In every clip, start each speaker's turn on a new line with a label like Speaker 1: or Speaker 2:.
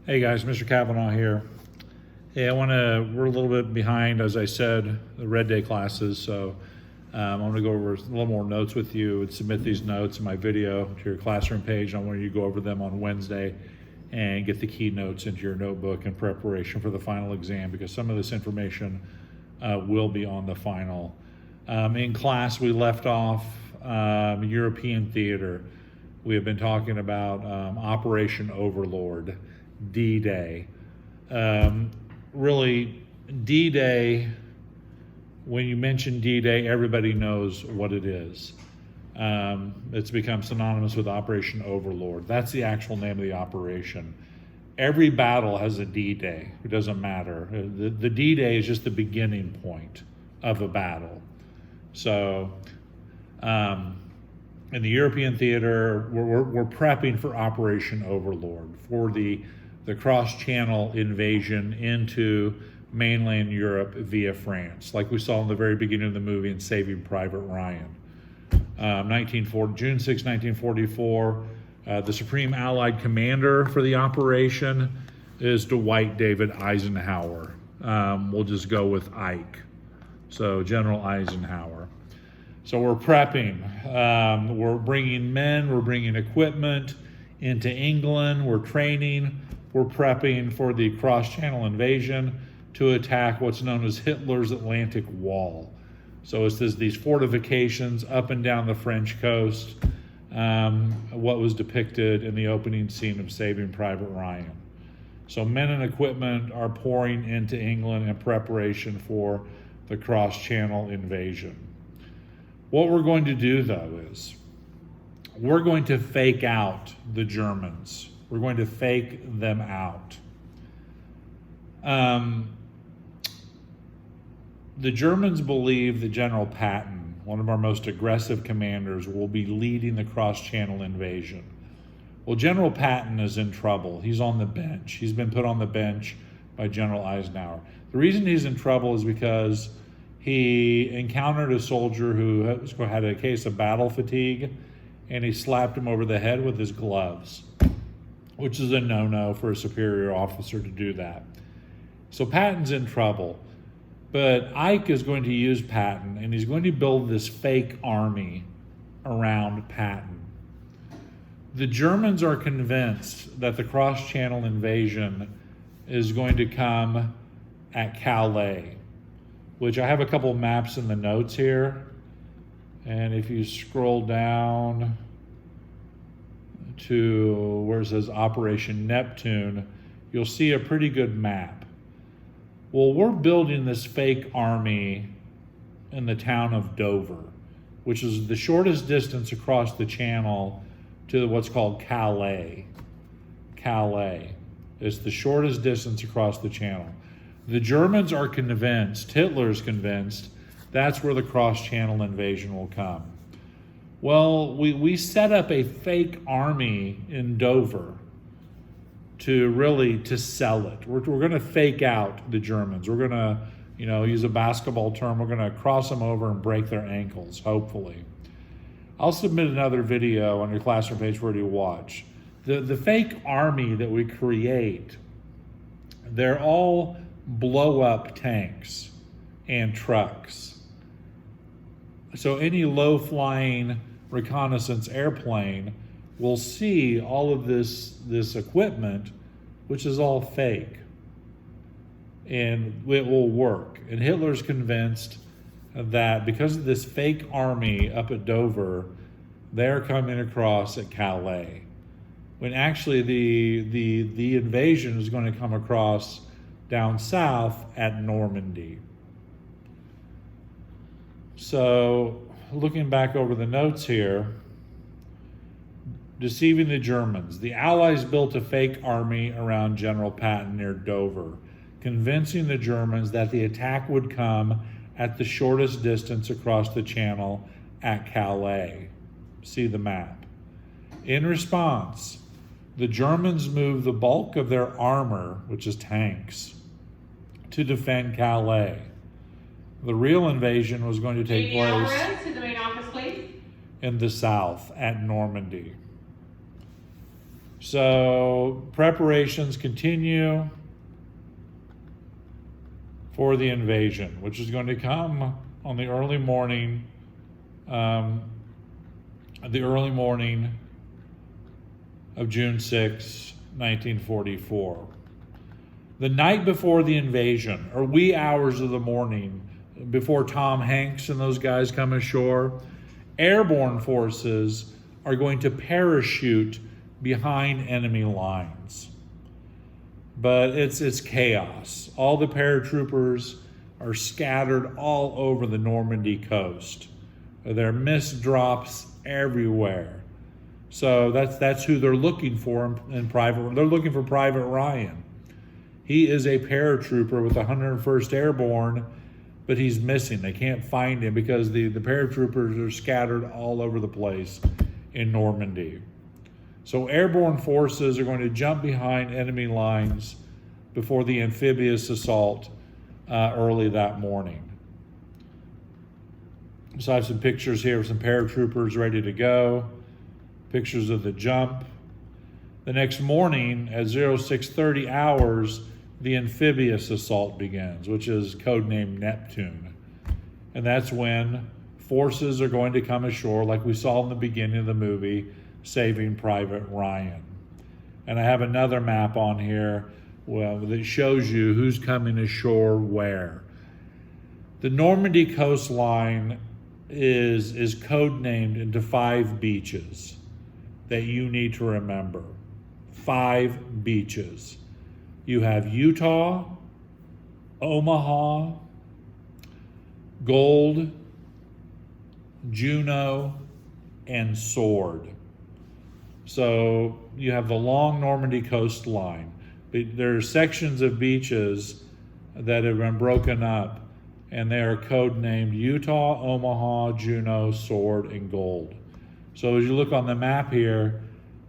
Speaker 1: Hey guys, Mr. Kavanaugh here. Hey, we're a little bit behind, as I said, the Red Day classes, so I'm going to go over a little more notes with you and submit these notes in my video to your classroom page. I want you to go over them on Wednesday and get the key notes into your notebook in preparation for the final exam, because some of this information will be on the final. In class, we left off European theater. We have been talking about Operation Overlord, D-Day. Really, D-Day, when you mention D-Day, everybody knows what it is. It's become synonymous with Operation Overlord. That's the actual name of the operation. Every battle has a D-Day. It doesn't matter. The D-Day is just the beginning point of a battle. So, in the European theater, we're prepping for Operation Overlord, for the cross-channel invasion into mainland Europe via France, like we saw in the very beginning of the movie in Saving Private Ryan. June 6, 1944, the Supreme Allied Commander for the operation is Dwight David Eisenhower. We'll just go with Ike. So General Eisenhower. So we're prepping. We're bringing men, we're bringing equipment into England, we're training, we're prepping for the cross-channel invasion to attack what's known as Hitler's Atlantic Wall. So it's these fortifications up and down the French coast, what was depicted in the opening scene of Saving Private Ryan. So men and equipment are pouring into England in preparation for the cross-channel invasion. What we're going to do, though, is we're going to fake out the Germans. We're going to fake them out. The Germans believe that General Patton, one of our most aggressive commanders, will be leading the cross-channel invasion. Well, General Patton is in trouble. He's on the bench. He's been put on the bench by General Eisenhower. The reason he's in trouble is because he encountered a soldier who had a case of battle fatigue, and he slapped him over the head with his gloves, which is a no-no for a superior officer to do that. So Patton's in trouble, but Ike is going to use Patton, and he's going to build this fake army around Patton. The Germans are convinced that the cross-channel invasion is going to come at Calais, which I have a couple maps in the notes here. And if you scroll down to where it says Operation Neptune, you'll see a pretty good map. Well, we're building this fake army in the town of Dover, which is the shortest distance across the channel to what's called Calais. Calais is the shortest distance across the channel. The Germans are convinced, Hitler's convinced, that's where the cross-channel invasion will come. Well, we set up a fake army in Dover to sell it. We're going to fake out the Germans. We're going to, use a basketball term, we're going to cross them over and break their ankles, hopefully. I'll submit another video on your classroom page for you to watch. The fake army that we create, they're all blow-up tanks and trucks. So any low-flying reconnaissance airplane will see all of this equipment, which is all fake, and it will work. And Hitler's convinced that because of this fake army up at Dover, they're coming across at Calais, when actually the invasion is going to come across down south at Normandy. So, looking back over the notes here, deceiving the Germans. The Allies built a fake army around General Patton near Dover, convincing the Germans that the attack would come at the shortest distance across the channel at Calais. See the map. In response, the Germans moved the bulk of their armor, which is tanks, to defend Calais. The real invasion was going to take place
Speaker 2: to the main office, please.
Speaker 1: in the south at Normandy. So preparations continue for the invasion, which is going to come on the early morning of June 6, 1944. The night before the invasion, or wee hours of the morning, before Tom Hanks and those guys come ashore, airborne forces are going to parachute behind enemy lines. But it's chaos. All the paratroopers are scattered all over the Normandy coast. There are missed drops everywhere. So that's who they're looking for in Private. They're looking for Private Ryan. He is a paratrooper with the 101st Airborne, but he's missing. They can't find him because the paratroopers are scattered all over the place in Normandy. So airborne forces are going to jump behind enemy lines before the amphibious assault early that morning. So I have some pictures here of some paratroopers ready to go. Pictures of the jump. The next morning at 0630 hours, the amphibious assault begins, which is codenamed Neptune. And that's when forces are going to come ashore, like we saw in the beginning of the movie, Saving Private Ryan. And I have another map on here that shows you who's coming ashore where. The Normandy coastline is codenamed into 5 beaches that you need to remember. 5 beaches. You have Utah, Omaha, Gold, Juneau, and Sword. So you have the long Normandy coastline. But there are sections of beaches that have been broken up, and they are codenamed Utah, Omaha, Juneau, Sword, and Gold. So as you look on the map here,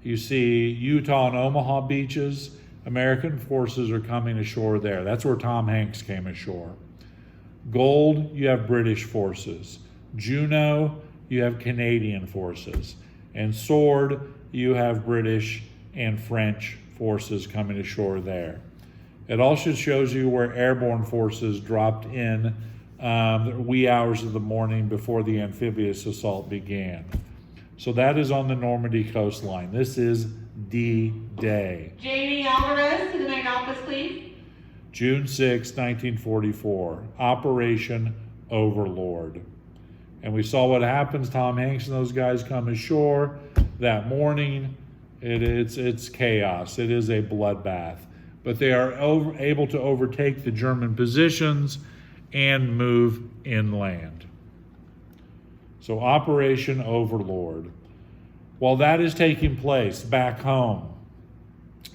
Speaker 1: you see Utah and Omaha beaches. American forces are coming ashore there. That's where Tom Hanks came ashore. Gold, you have British forces. Juneau, you have Canadian forces. And Sword, you have British and French forces coming ashore there. It also shows you where airborne forces dropped in the wee hours of the morning before the amphibious assault began. So that is on the Normandy coastline. This is D-Day.
Speaker 2: Jamie Alvarez to the main office, please.
Speaker 1: June 6, 1944, Operation Overlord. And we saw what happens. Tom Hanks and those guys come ashore that morning. It's chaos. It is a bloodbath. But they are able to overtake the German positions and move inland. So Operation Overlord. While that is taking place back home,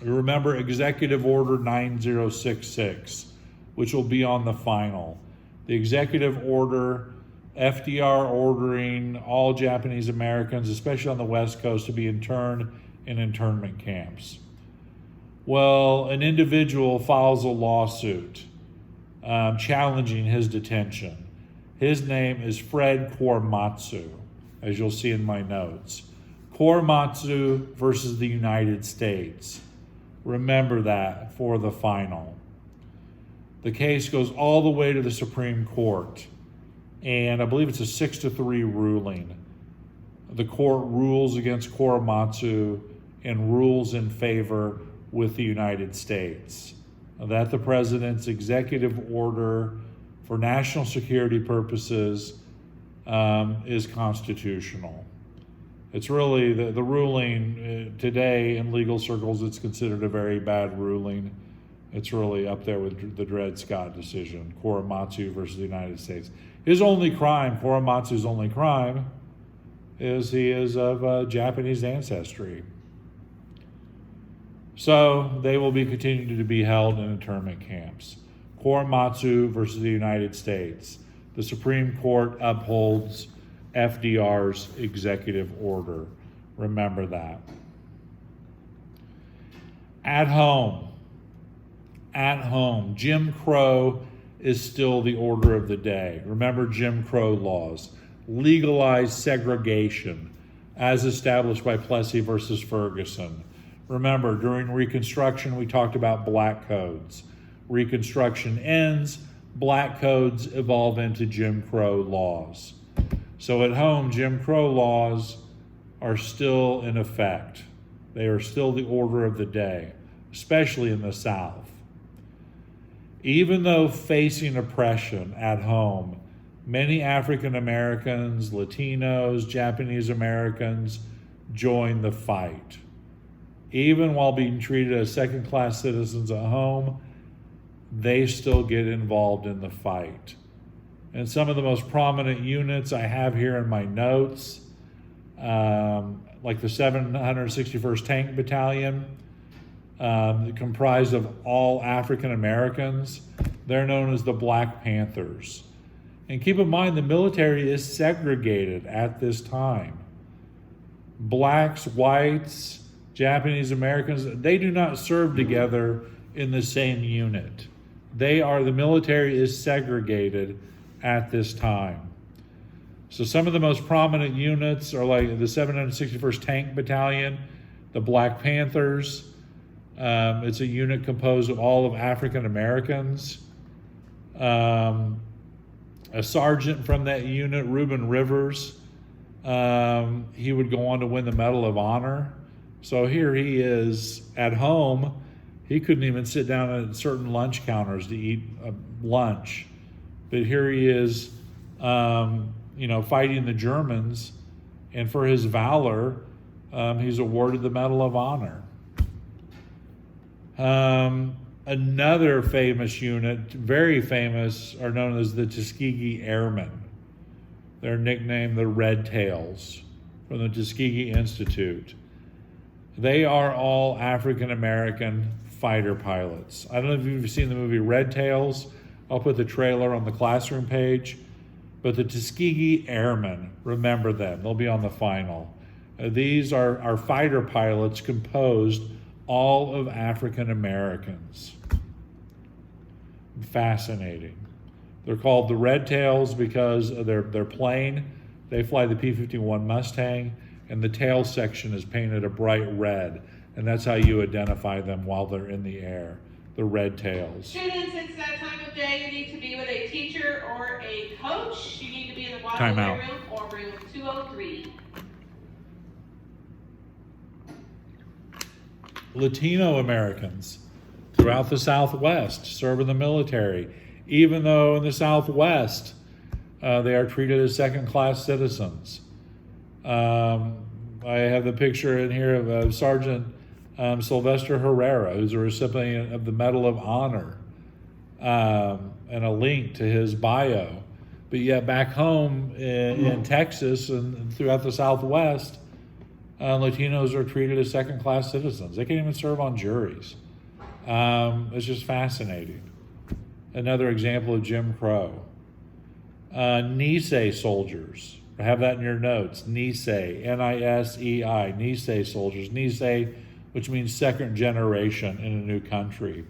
Speaker 1: remember Executive Order 9066, which will be on the final. The executive order, FDR ordering all Japanese Americans, especially on the West Coast, to be interned in internment camps. Well, an individual files a lawsuit challenging his detention. His name is Fred Korematsu, as you'll see in my notes. Korematsu versus the United States. Remember that for the final. The case goes all the way to the Supreme Court, and I believe it's a 6-3 ruling. The court rules against Korematsu and rules in favor with the United States. That the president's executive order for national security purposes is constitutional. It's really the ruling today in legal circles, it's considered a very bad ruling. It's really up there with the Dred Scott decision, Korematsu versus the United States. His only crime, Korematsu's only crime, is he is of Japanese ancestry. So they will be continuing to be held in internment camps. Korematsu versus the United States. The Supreme Court upholds FDR's executive order. Remember that. At home, Jim Crow is still the order of the day. Remember Jim Crow laws. Legalize segregation as established by Plessy versus Ferguson. Remember, during Reconstruction, we talked about black codes. Reconstruction ends, black codes evolve into Jim Crow laws. So at home, Jim Crow laws are still in effect. They are still the order of the day, especially in the South. Even though facing oppression at home, many African Americans, Latinos, Japanese Americans join the fight. Even while being treated as second-class citizens at home, they still get involved in the fight. And some of the most prominent units I have here in my notes, like the 761st Tank Battalion, comprised of all African Americans. They're known as the Black Panthers. And keep in mind, the military is segregated at this time. Blacks, whites, Japanese Americans, they do not serve together in the same unit. The military is segregated at this time. So some of the most prominent units are like the 761st Tank Battalion, the Black Panthers. It's a unit composed of all of African Americans. A sergeant from that unit, Reuben Rivers, he would go on to win the Medal of Honor. So here he is at home. He couldn't even sit down at certain lunch counters to eat lunch. But here he is, fighting the Germans. And for his valor, he's awarded the Medal of Honor. Another famous unit, very famous, are known as the Tuskegee Airmen. They're nicknamed the Red Tails from the Tuskegee Institute. They are all African American fighter pilots. I don't know if you've seen the movie Red Tails. I'll put the trailer on the classroom page. But the Tuskegee Airmen, remember them. They'll be on the final. These are fighter pilots composed all of African Americans. Fascinating. They're called the Red Tails because of their plane. They fly the P-51 Mustang, and the tail section is painted a bright red, and that's how you identify them while they're in the air, the Red Tails.
Speaker 2: Students, it's that time of day you need to be with a teacher or a coach. You need to be in the
Speaker 1: Time
Speaker 2: Waterway
Speaker 1: out.
Speaker 2: room or room 203.
Speaker 1: Latino Americans throughout the Southwest serve in the military, even though in the Southwest they are treated as second-class citizens. I have the picture in here of Sergeant Sylvester Herrera, who's a recipient of the Medal of Honor, and a link to his bio. But yet back home in Texas and throughout the Southwest, Latinos are treated as second-class citizens. They can't even serve on juries. It's just fascinating. Another example of Jim Crow. Nisei soldiers. Have that in your notes. Nisei, N-I-S-E-I, Nisei soldiers. Nisei, which means second generation in a new country.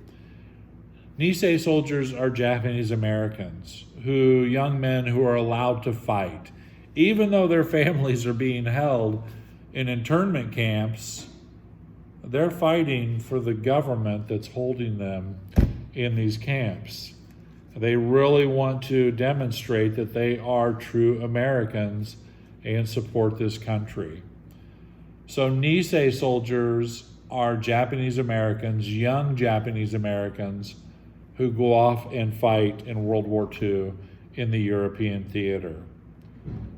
Speaker 1: Nisei soldiers are Japanese Americans, young men who are allowed to fight. Even though their families are being held in internment camps, they're fighting for the government that's holding them in these camps. They really want to demonstrate that they are true Americans and support this country. So Nisei soldiers are Japanese Americans, young Japanese Americans, who go off and fight in World War II in the European theater.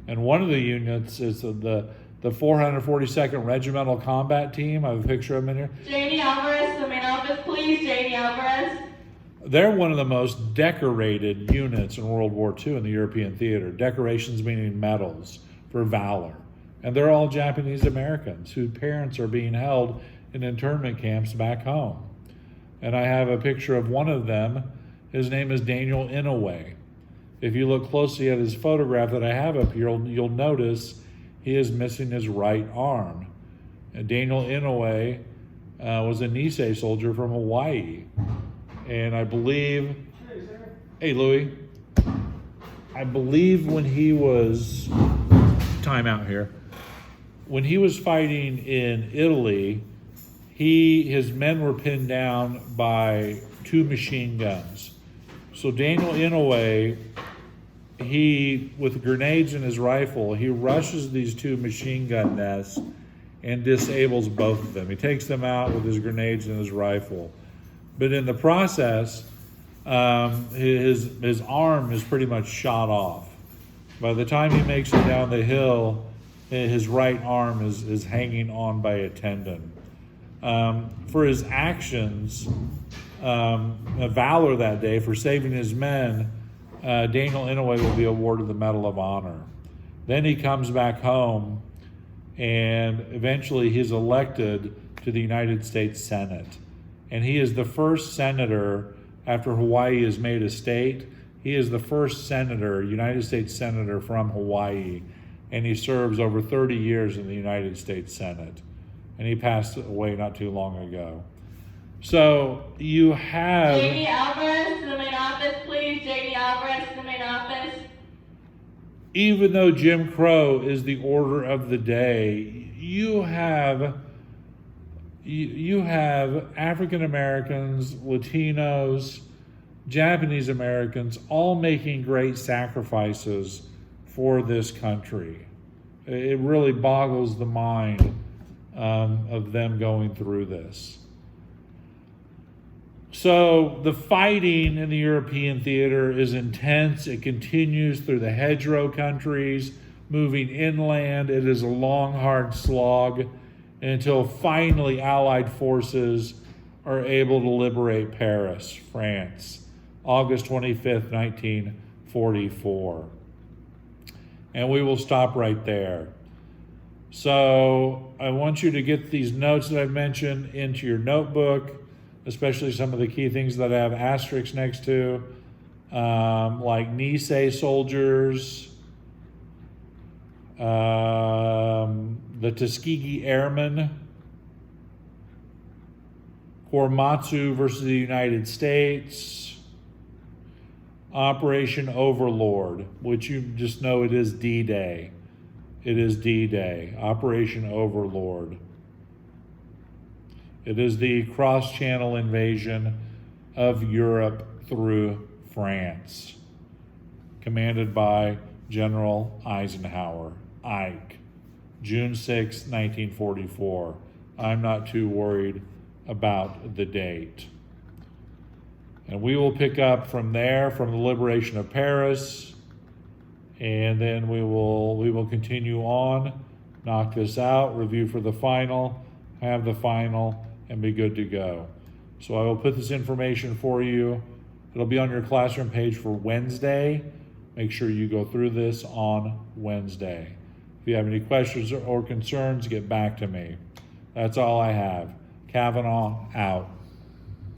Speaker 1: And one of the units is the 442nd Regimental Combat Team. I have a picture of them in here.
Speaker 2: J.D. Alvarez to the main office, please. J.D. Alvarez.
Speaker 1: They're one of the most decorated units in World War II in the European theater. Decorations meaning medals for valor. And they're all Japanese Americans whose parents are being held in internment camps back home. And I have a picture of one of them. His name is Daniel Inouye. If you look closely at his photograph that I have up here, you'll notice he is missing his right arm. And Daniel Inouye was a Nisei soldier from Hawaii. And I believe, hey Louie, I believe when he was, time out here, when he was fighting in Italy, his men were pinned down by 2 machine guns. So Daniel Inouye, with grenades in his rifle, he rushes these 2 machine gun nests and disables both of them. He takes them out with his grenades and his rifle. But in the process, his arm is pretty much shot off. By the time he makes it down the hill, his right arm is hanging on by a tendon. For his actions, valor that day, for saving his men, Daniel Inouye will be awarded the Medal of Honor. Then he comes back home, and eventually he's elected to the United States Senate. And he is the first senator, after Hawaii is made a state, he is the first senator, United States Senator from Hawaii, and he serves over 30 years in the United States Senate. And he passed away not too long ago. So you have...
Speaker 2: Jamie Alvarez to the main office, please. Jamie Alvarez to the main office.
Speaker 1: Even though Jim Crow is the order of the day, you have African Americans, Latinos, Japanese Americans all making great sacrifices for this country. It really boggles the mind of them going through this. So the fighting in the European theater is intense. It continues through the hedgerow countries, moving inland. It is a long, hard slog until finally Allied forces are able to liberate Paris, France, August 25th, 1944. And we will stop right there. So I want you to get these notes that I've mentioned into your notebook, especially some of the key things that I have asterisks next to, like Nisei soldiers, the Tuskegee Airmen, Korematsu versus the United States, Operation Overlord, which you just know it is D-Day. It is D-Day, Operation Overlord. It is the cross-channel invasion of Europe through France, commanded by General Eisenhower, Ike, June 6, 1944. I'm not too worried about the date. And we will pick up from there, from the liberation of Paris, and then we will continue on, knock this out, review for the final, have the final, and be good to go. So I will put this information for you. It'll be on your classroom page for Wednesday. Make sure you go through this on Wednesday. If you have any questions or concerns, get back to me. That's all I have. Kavanaugh out.